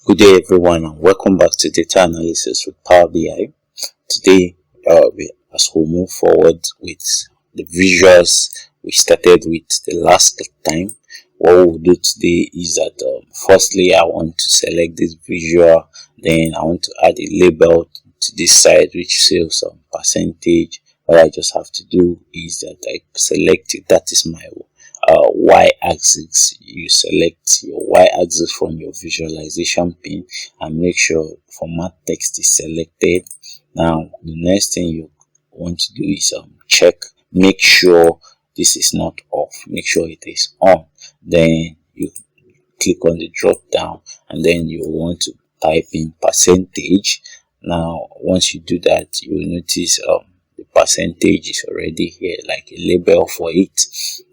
Good day everyone and welcome back to data analysis with Power BI. Today as we move forward with the visuals we started with the last time, what we'll do today is that firstly I want to select this visual, then I want to add a label to this side which says percentage. What I just have to do is that I select it, that is my y-axis. You select your y-axis from your visualization pane and make sure format text is selected. Now the next thing you want to do is check, make sure this is not off, make sure it is on. Then you click on the drop down and then you want to type in percentage. Now once you do that, you will notice the percentage is already here, like a label for it.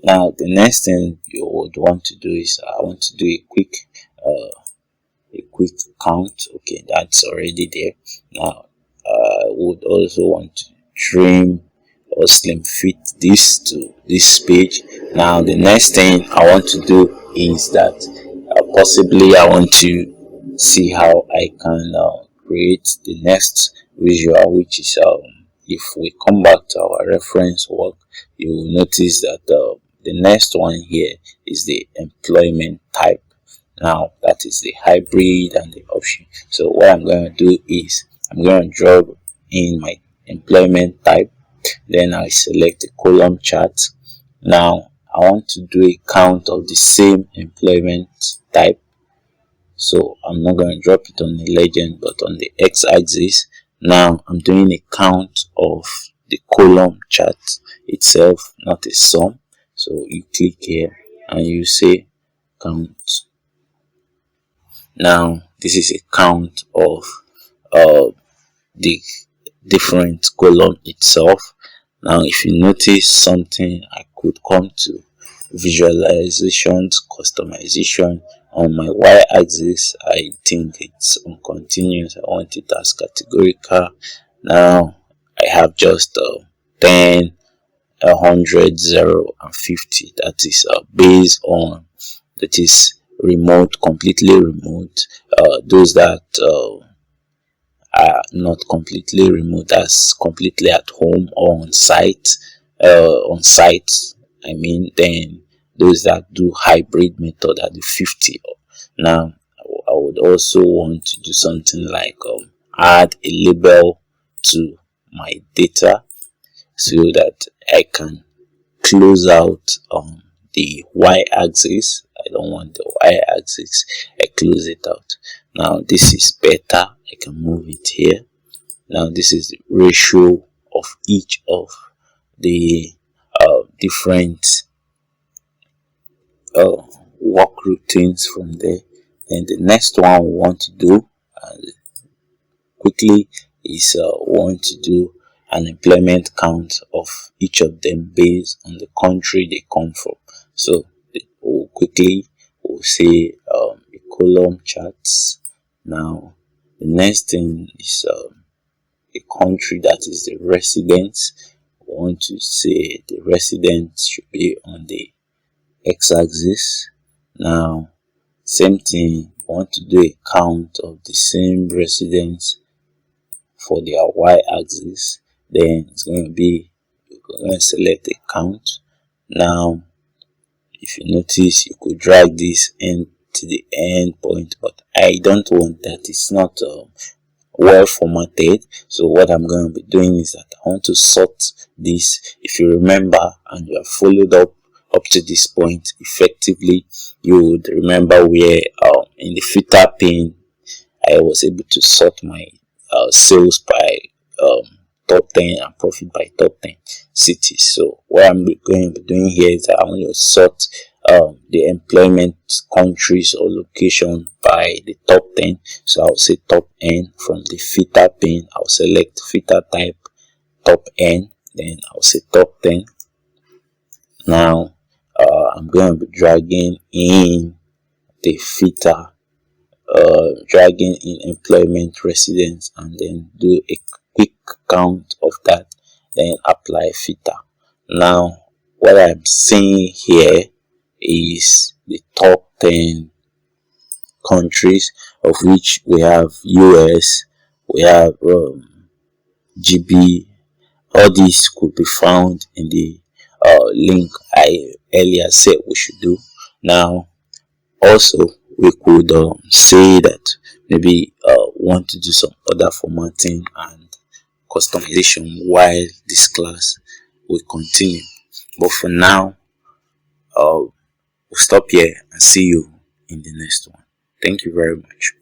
Now the next thing you would want to do is I want to do a quick count. Okay, that's already there. Now I would also want to trim or slim fit this to this page. Now the next thing I want to do is that possibly I want to see how I can create the next visual, which is if we come back to our reference work, you will notice that the next one here is the employment type. Now that is the hybrid and the option. So what I'm going to do is I'm going to draw in my employment type, then I select the column chart. Now I want to do a count of the same employment type, so I'm not going to drop it on the legend but on the x-axis. Now I'm doing a count of the column chart itself, not a sum. So you click here and you say count. Now this is a count of the different column itself. Now if you notice something, I could come to visualizations, customization. On my y-axis I think it's on continuous, I want it as categorical. Now I have just 10, 100, 0 and 50. That is based on, that is remote, completely remote. Those that are not completely remote, that's completely at home or on site, I mean. Then those that do hybrid method are the 50. Now I would also want to do something like add a label to my data so that I can close out the y-axis. I don't want the y-axis, I close it out. Now this is better, I can move it here. Now this is the ratio of each of the different work routines from there. Then the next one we want to do quickly is we want to do an employment count of each of them based on the country they come from. So we'll say the column charts. Now the next thing is the country, that is the residence. We want to say the residence should be on the x-axis. Now same thing, we want to do a count of the same residents for their y-axis. Then it's going to be, we're going to select a count. Now if you notice, you could drag this end to the end point, but I don't want that. It's not well formatted. So what I'm going to be doing is that I want to sort this. If you remember and you have followed up to this point effectively, you would remember where in the filter pane I was able to sort my sales by top 10 and profit by top 10 cities. So what I'm going to be doing here is that I want to sort the employment countries or location by the top 10. So I'll say top N. From the filter pane, I'll select filter type top N, then I'll say top 10. Now I'm going to be dragging in the filter, dragging in employment residence, and then do a quick count of that, then apply filter. Now what I'm seeing here is the top 10 countries, of which we have US, we have GB. All these could be found in the link I earlier said we should do. Now, also, we could say that maybe want to do some other formatting and customization while this class will continue. But for now, we'll stop here and see you in the next one. Thank you very much.